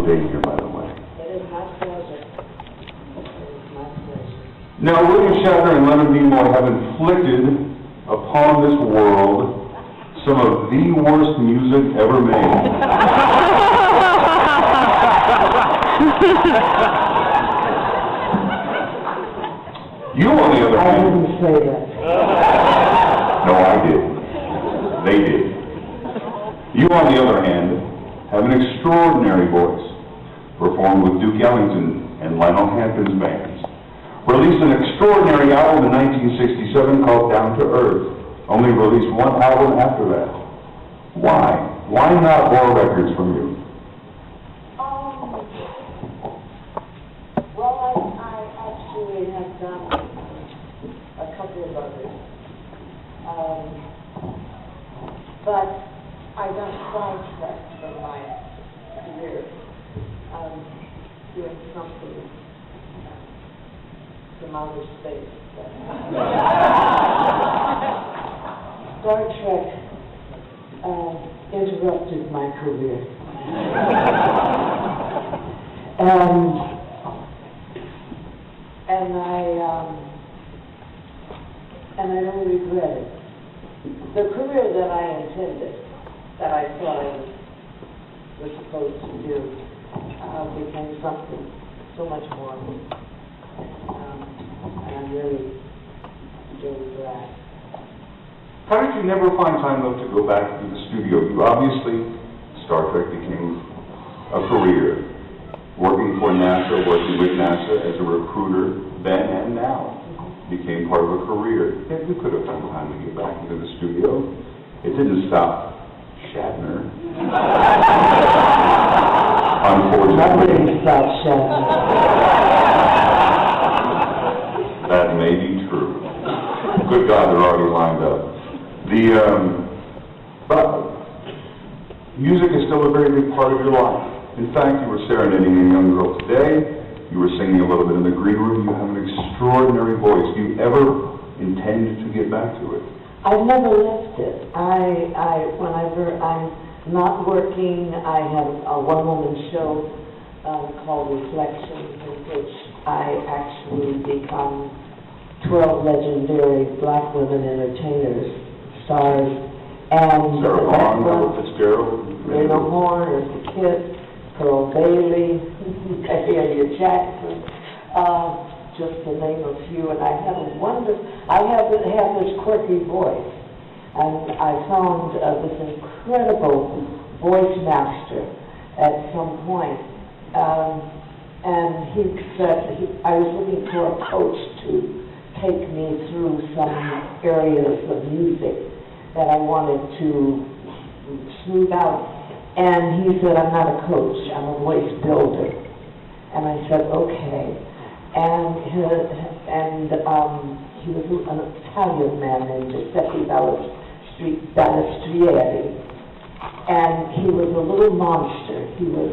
being here, by the way. It is my pleasure. It is my pleasure. Now, William Shatner and Leonard Nimoy have inflicted upon this world some of the worst music ever made. You, on the other hand... I didn't say that. No, I did. They did. You, on the other hand, have an extraordinary voice. Performed with Duke Ellington and Lionel Hampton's bands. Released an extraordinary album in 1967 called Down to Earth. Only released one album after that. Why? Why not more records from you? Well, I actually have done a couple of others. But I got sidetracked from my career doing something from outer space. Star Trek interrupted my career. And I don't regret it. The career that I intended, that I thought I was supposed to do, became something so much more. And I'm really glad. How did you never find time, though, to go back to the studio? You obviously, Star Trek became a career. Working for NASA, working with NASA as a recruiter then and now became part of a career. Yeah, you could have found time to get back into the studio. It didn't stop Shatner. Unfortunately. Nothing stopped Shatner. That may be true. Good God, they're already lined up. But music is still a very big part of your life. In fact, you were serenading a young girl today. You were singing a little bit in the green room. You have an extraordinary voice. Do you ever intend to get back to it? I've never left it. Whenever I'm not working, I have a one-woman show called Reflections, in which I actually become 12 legendary black women entertainers, stars, and Sarah Vaughan, Ella Fitzgerald, Rena Horn, Eartha Kitt, Pearl Bailey, Elliot Jackson, just to name a few. And I have this quirky voice, and I found this incredible voice master at some point. And he said I was looking for a coach to take me through some areas of music that I wanted to smooth out. And he said, I'm not a coach, I'm a voice builder. And I said, okay. And he was an Italian man named Giuseppe Balestrieri. And he was a little monster. He was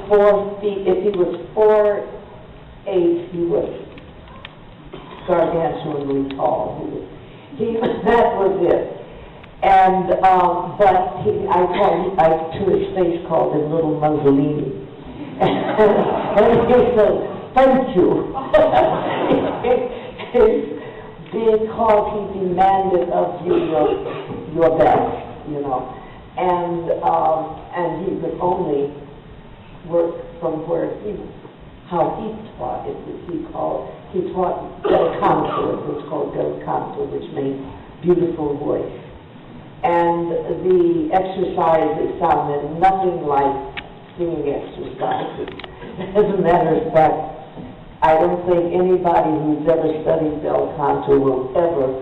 4 feet. If he was 4'8", he was gargantuanly tall. That was it. And but I to his face called him Little Mussolini, and he said, "Thank you," because he demanded of you your best, you know, and he could only work from where how he taught it. He taught bel canto. It was called bel canto, which means beautiful voice. And the exercises sounded nothing like singing exercises. As a matter of fact, I don't think anybody who's ever studied bel canto will ever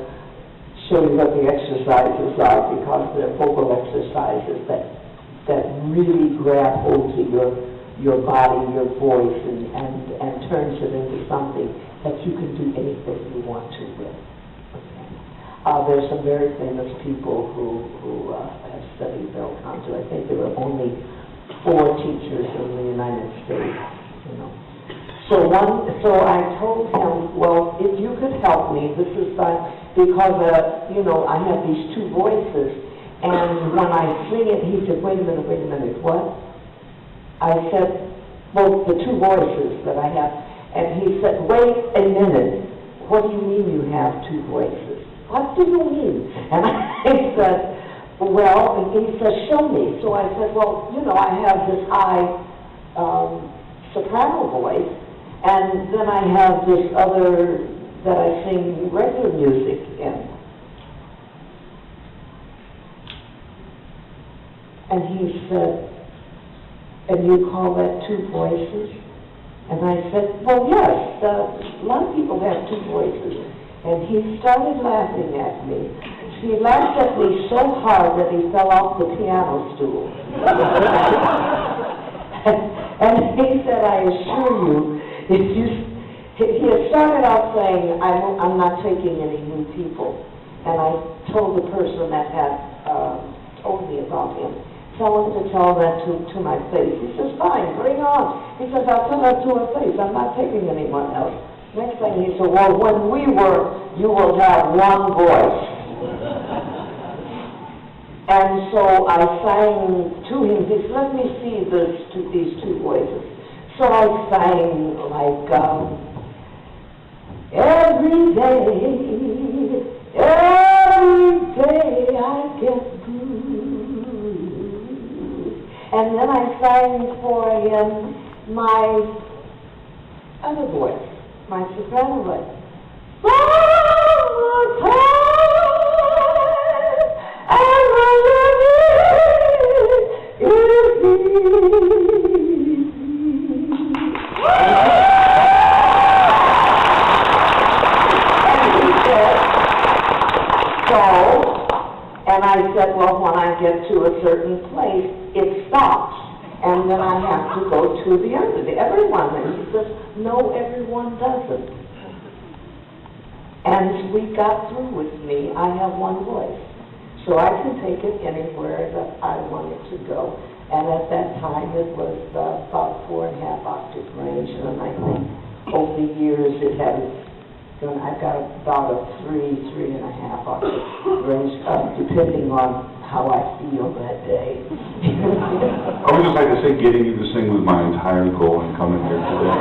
show you what the exercises are, because they're vocal exercises that really grab hold to your body, your voice, and turns it into something that you can do anything you want to with. There's some very famous people who have studied bel canto. I think there were only 4 teachers in the United States, you know. So I told him, well, if you could help me, this is because you know, I have these 2 voices, and when I sing it, he said, wait a minute, what? I said, well, the two voices that I have, and he said, wait a minute, what do you mean you have two voices? What do you mean? And I said, well, and he said, show me. So I said, well, you know, I have this high soprano voice, and then I have this other that I sing regular music in. And he said, and you call that two voices? And I said, well, yes, a lot of people have two voices. And he started laughing at me. He laughed at me so hard that he fell off the piano stool. And he said, I assure you, if you, he had started out saying, I'm not taking any new people. And I told the person that had told me about him, tell him to tell that to my face. He says, fine, bring on. He says, I'll tell that to her face. I'm not taking anyone else. Next thing he said, well, when we work, you will have one voice. And so I sang to him. He said, let me see these two voices. So I sang like, every day I get blues. And then I sang for him my other voice, my soprano voice. And I said, well, when I get to a certain place, it stops. And then I have to go to the other, everyone. And he says, no, everyone doesn't. And we got through with me. I have one voice. So I can take it anywhere that I want it to go. And at that time, it was about 4.5 octave range. And I think over the years, it has gone, I've got about a 3.5 octave range, depending on how I feel that day. I would just like to say, getting you to sing was my entire goal in coming here today.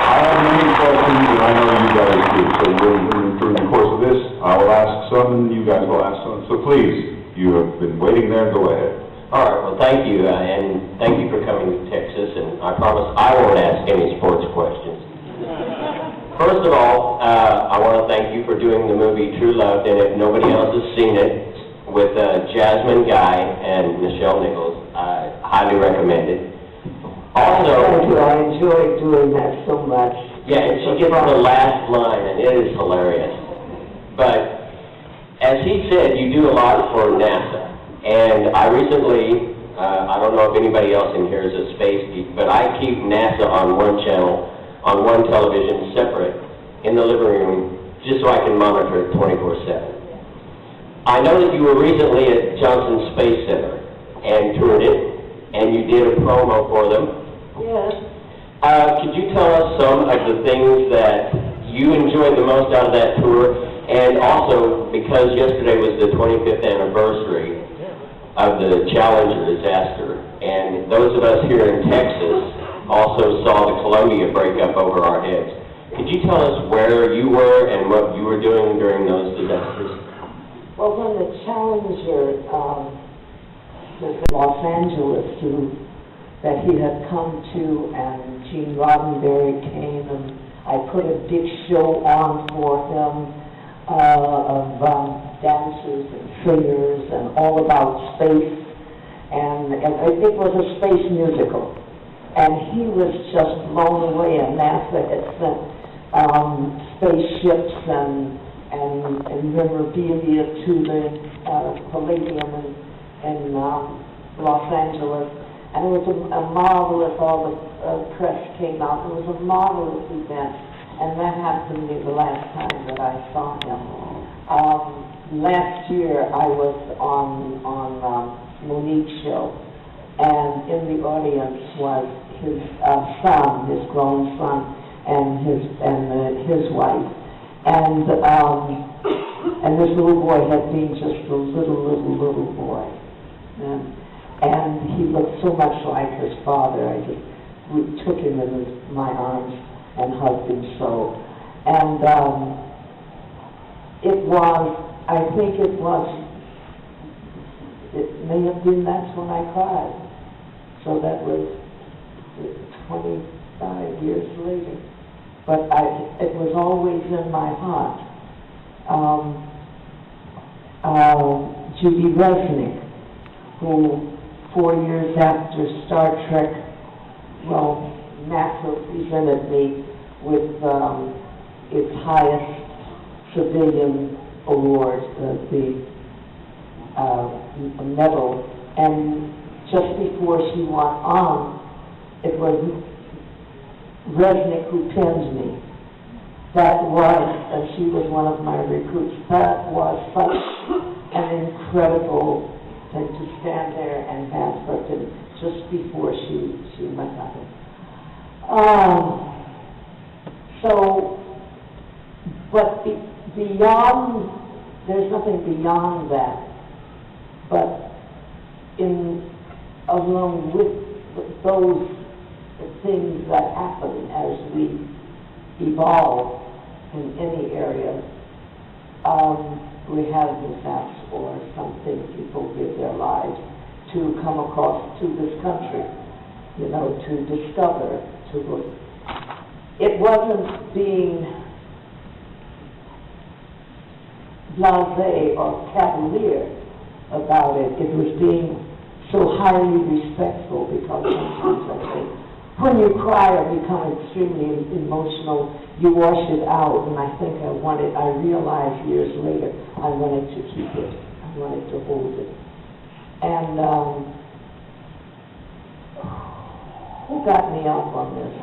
I have many questions, and I know you guys do. So during the course of this, I will ask some, and you guys will ask some. So please, you have been waiting there. Go ahead. All right. Well, thank you, and thank you for coming to Texas. And I promise I won't ask any sports questions. First of all, I want to thank you for doing the movie True Love, and if nobody else has seen it, with Jasmine Guy and Nichelle Nichols, I highly recommend it. Also, thank you. I enjoy doing that so much. Yeah, and she gets the last line, and it is hilarious. But as he said, you do a lot for NASA, and I recently, I don't know if anybody else in here is a space geek, but I keep NASA on one channel, on one television, separate, in the living room, just so I can monitor it 24/7. I know that you were recently at Johnson Space Center and toured it, and you did a promo for them. Yes. Could you tell us some of the things that you enjoyed the most out of that tour? And also, because yesterday was the 25th anniversary of the Challenger disaster, and those of us here in Texas also saw the Columbia break up over our heads. Could you tell us where you were and what you were doing during those disasters? Well, when the Challenger was in Los Angeles, that he had come to, and Gene Roddenberry came, and I put a big show on for him of dancers and singers and all about space, and it was a space musical. And he was just blown away, and NASA had sent spaceships and memorabilia to the Palladium in Los Angeles. And it was a marvelous, all the press came out. It was a marvelous event. And that happened to me the last time that I saw him. Last year I was on Monique's show, and in the audience was his son, his grown son, and his wife. And And this little boy had been just a little boy. And he looked so much like his father. I just took him in my arms and hugged him so. And it may have been that's when I cried. So that was 25 years later. But it was always in my heart. Judy Resnick, who 4 years after Star Trek, NASA presented me with its highest civilian award, the medal, and just before she went on, it was Resnick who pinned me. That was, and she was one of my recruits, that was such an incredible thing to stand there and have such a, just before she went on. But beyond, there's nothing beyond that. But along with those things that happen as we evolve in any area, we have mishaps or something, people give their lives to come across to this country, to discover, to look. It wasn't being blasé or cavalier about it. It was being so highly respectful, because sometimes I think when you cry or become extremely emotional, you wash it out, and I think I realized years later, I wanted to keep it. I wanted to hold it. And who got me up on this?